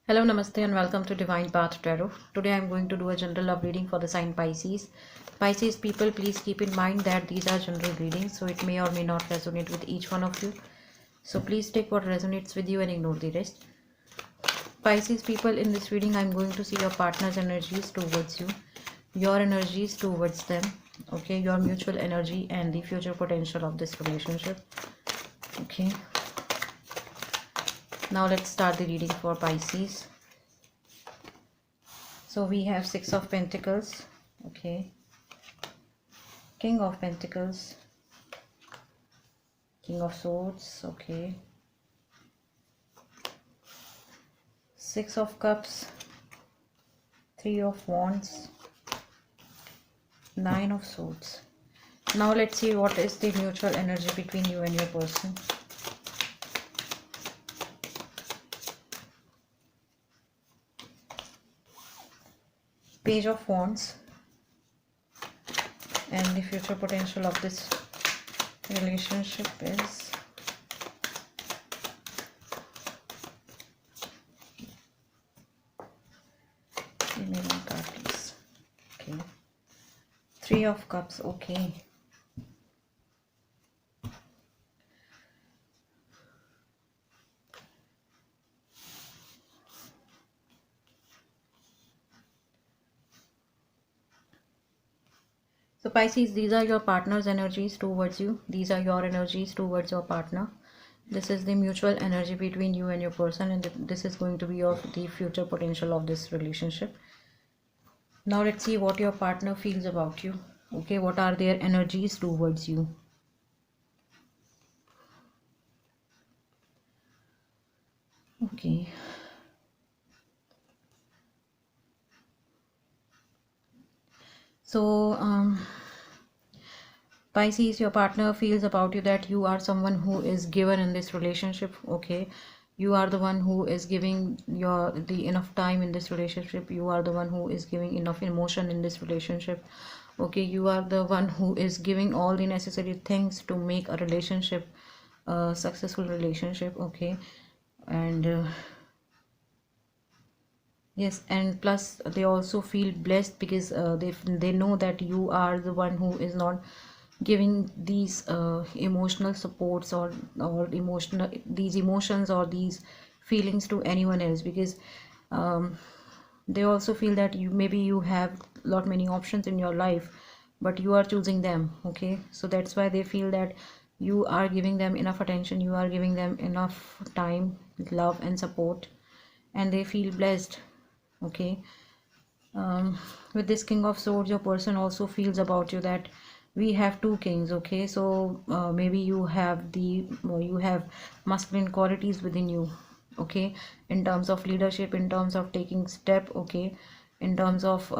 Hello, Namaste, and welcome to Divine Path Tarot. Today I'm going to do a general love reading for the sign Pisces. Pisces people, please keep in mind that these are general readings, so it may or may not resonate with each one of you. So please take what resonates with you and ignore the rest. Pisces people, in this reading I'm going to see your partner's energies towards you, your energies towards them, okay, your mutual energy and the future potential of this relationship. Okay. Now let's start the reading for Pisces. So we have Six of Pentacles, okay, King of Pentacles, King of Swords, okay, Six of Cups, Three of Wands, Nine of Swords. Now let's see what is the mutual energy between you and your person. Page of Wands, and the future potential of this relationship is one card, please. Okay, Three of Cups, okay. So Pisces, these are your partner's energies towards you. These are your energies towards your partner. This is the mutual energy between you and your person, and this is going to be the future potential of this relationship. Now let's see what your partner feels about you. Okay, what are their energies towards you? Okay. So Pisces, your partner feels about you that you are someone who is given in this relationship. Okay, you are the one who is giving the enough time in this relationship. You are the one who is giving enough emotion in this relationship. Okay, you are the one who is giving all the necessary things to make a relationship a successful relationship. Okay, and yes, and plus they also feel blessed because they know that you are the one who is not giving these emotional supports or emotional these emotions or these feelings to anyone else, because um, they also feel that you have lot many options in your life, but you are choosing them. Okay, so that's why they feel that you are giving them enough attention, you are giving them enough time, love and support, and they feel blessed. Okay, with this King of Swords, your person also feels about you that we have two kings. Okay, so maybe you have masculine qualities within you. Okay, in terms of leadership, in terms of taking step. Okay, in terms of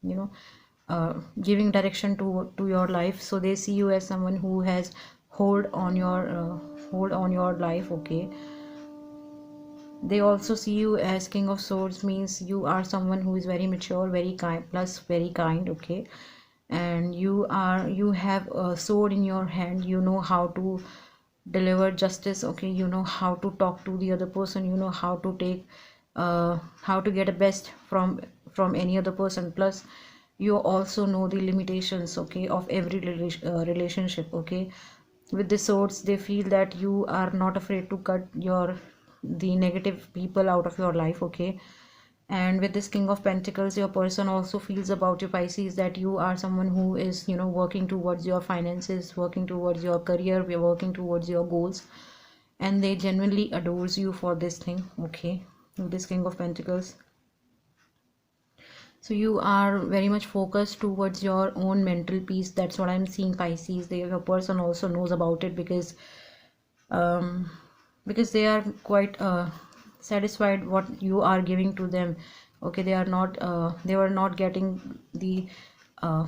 you know giving direction to your life. So they see you as someone who has hold on your life. Okay, they also see you as King of Swords, means you are someone who is very mature, very kind, plus very kind. Okay, and you have a sword in your hand. You know how to deliver justice. Okay, you know how to talk to the other person. You know how to take how to get a best from any other person. Plus you also know the limitations, okay, of every relationship. Okay, with the swords, they feel that you are not afraid to cut the negative people out of your life. Okay, and with this King of Pentacles, your person also feels about you, Pisces, that you are someone who is working towards your finances, working towards your career, we're working towards your goals, and they genuinely adores you for this thing. Okay, with this King of Pentacles, so you are very much focused towards your own mental peace. That's what I'm seeing, Pisces. Your person also knows about it um, because they are quite satisfied what you are giving to them. Okay, they were not getting the uh,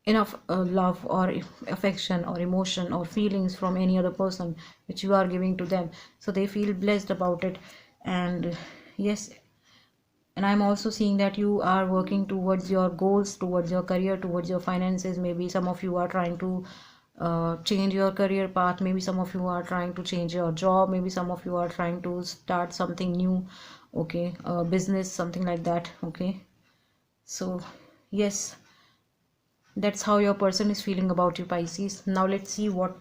enough love or affection or emotion or feelings from any other person which you are giving to them, so they feel blessed about it. And yes, and I'm also seeing that you are working towards your goals, towards your career, towards your finances. Maybe some of you are trying to change your career path. Maybe some of you are trying to change your job, maybe some of you are trying to start something new, okay, business, something like that, okay. So yes, that's how your person is feeling about you, Pisces. Now let's see what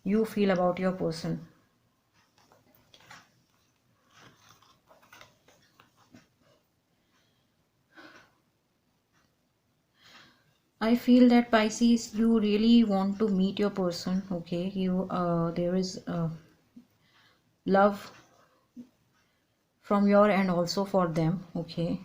you feel about your person. I feel that, Pisces, you really want to meet your person, okay. You there is love from your end also for them, okay.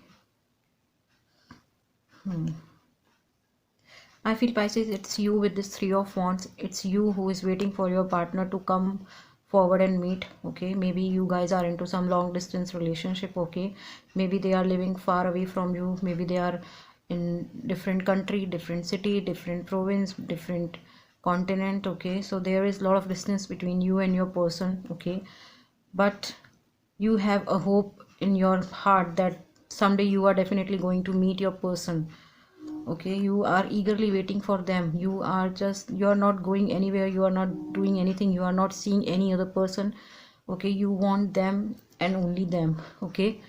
I feel, Pisces, it's you with this Three of Wands. It's you who is waiting for your partner to come forward and meet, okay. Maybe you guys are into some long distance relationship, okay. Maybe they are living far away from you. Maybe they are in different country, different city, different province, different continent, okay. So there is a lot of distance between you and your person, okay. But you have a hope in your heart that someday you are definitely going to meet your person, okay. You are eagerly waiting for them. You are not going anywhere, you are not doing anything, you are not seeing any other person, okay. You want them and only them, okay.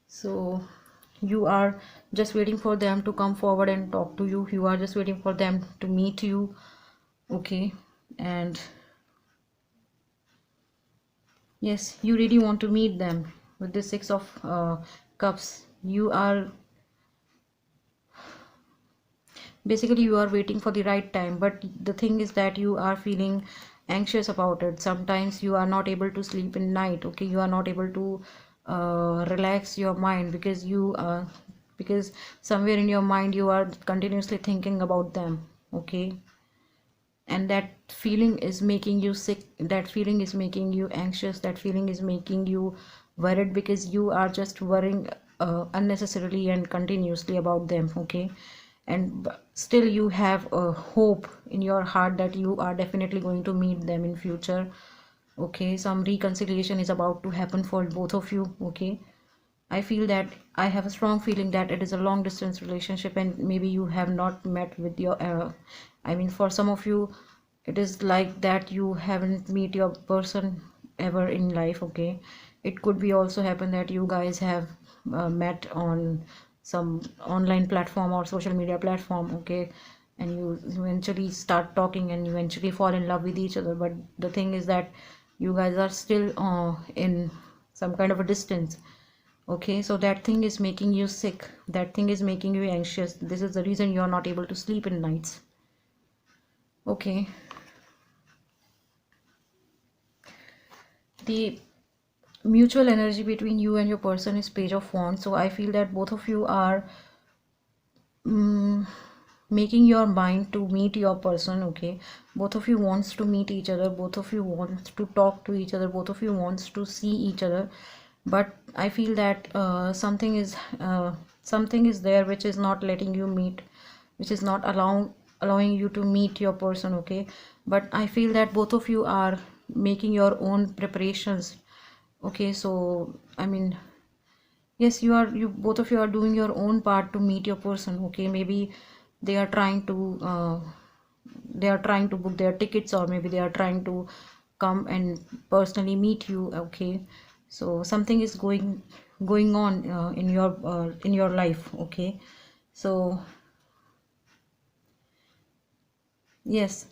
So you are just waiting for them to come forward and talk to you. You are just waiting for them to meet you, okay. And yes, you really want to meet them. With the Six of Cups, you are basically, you are waiting for the right time, but the thing is that you are feeling anxious about it. Sometimes you are not able to sleep in night, okay. You are not able to relax your mind because somewhere in your mind you are continuously thinking about them, okay. And that feeling is making you sick, that feeling is making you anxious, that feeling is making you worried, because you are just worrying unnecessarily and continuously about them, okay. And still you have a hope in your heart that you are definitely going to meet them in future, okay. Some reconciliation is about to happen for both of you, okay. I feel that I have a strong feeling that it is a long distance relationship, and maybe you have not met with your I mean, for some of you it is like that you haven't meet your person ever in life, okay. It could be also happen that you guys have met on some online platform or social media platform, okay, and you eventually start talking and you eventually fall in love with each other. But the thing is that you guys are still in some kind of a distance, okay. So that thing is making you sick, that thing is making you anxious. This is the reason you are not able to sleep in nights, okay. The mutual energy between you and your person is Page of Wands. So I feel that both of you are mm, making your mind to meet your person, okay. Both of you wants to meet each other, both of you wants to talk to each other, both of you wants to see each other. But I feel that something is there which is not letting you meet, which is not allowing you to meet your person, okay. But I feel that both of you are making your own preparations, okay. So I mean, yes, you both of you are doing your own part to meet your person, okay. Maybe they are trying to book their tickets, or maybe they are trying to come and personally meet you, okay. So something is going on in your life, okay. So yes,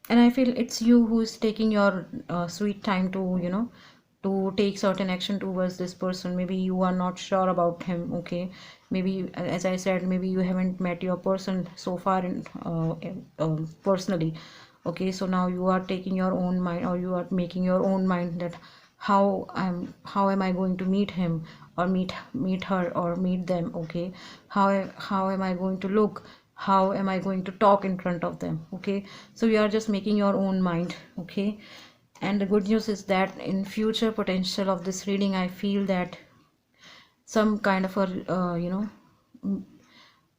and I feel it's you who is taking your sweet time to to take certain action towards this person. Maybe you are not sure about him, okay. Maybe, as I said, maybe you haven't met your person so far personally, okay. So now you are taking your own mind, or you are making your own mind that how am I going to meet him, or meet her, or meet them, okay. How am I going to look, how am I going to talk in front of them, okay. So you are just making your own mind, okay. And the good news is that in future potential of this reading, I feel that some kind of a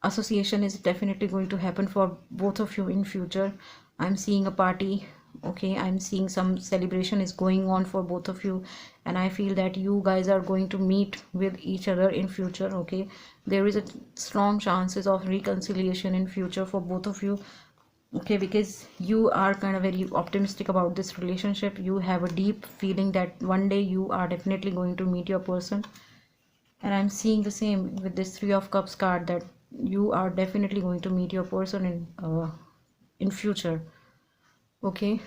association is definitely going to happen for both of you in future. I'm seeing a party, okay. I'm seeing some celebration is going on for both of you, and I feel that you guys are going to meet with each other in future, okay. There is a strong chances of reconciliation in future for both of you, okay, because you are kind of very optimistic about this relationship. You have a deep feeling that one day you are definitely going to meet your person, and I'm seeing the same with this Three of Cups card, that you are definitely going to meet your person in future. Okay,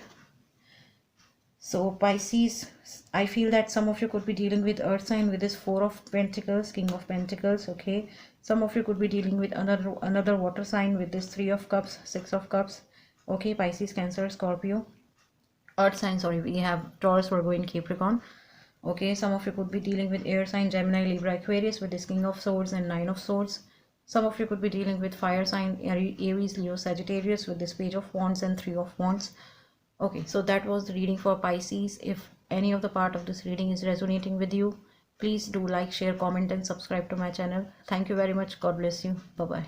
so Pisces, I feel that some of you could be dealing with earth sign with this Four of Pentacles, King of Pentacles. Okay, some of you could be dealing with another water sign with this Three of Cups, Six of Cups. Okay, Pisces, Cancer, Scorpio. Earth sign, sorry, we have Taurus, Virgo, and Capricorn. Okay, some of you could be dealing with air sign, Gemini, Libra, Aquarius with this King of Swords and Nine of Swords. Some of you could be dealing with fire sign, Aries, Leo, Sagittarius with this Page of Wands and Three of Wands. Okay, so that was the reading for Pisces. If any of the part of this reading is resonating with you, please do like, share, comment, and subscribe to my channel. Thank you very much. God bless you. Bye bye.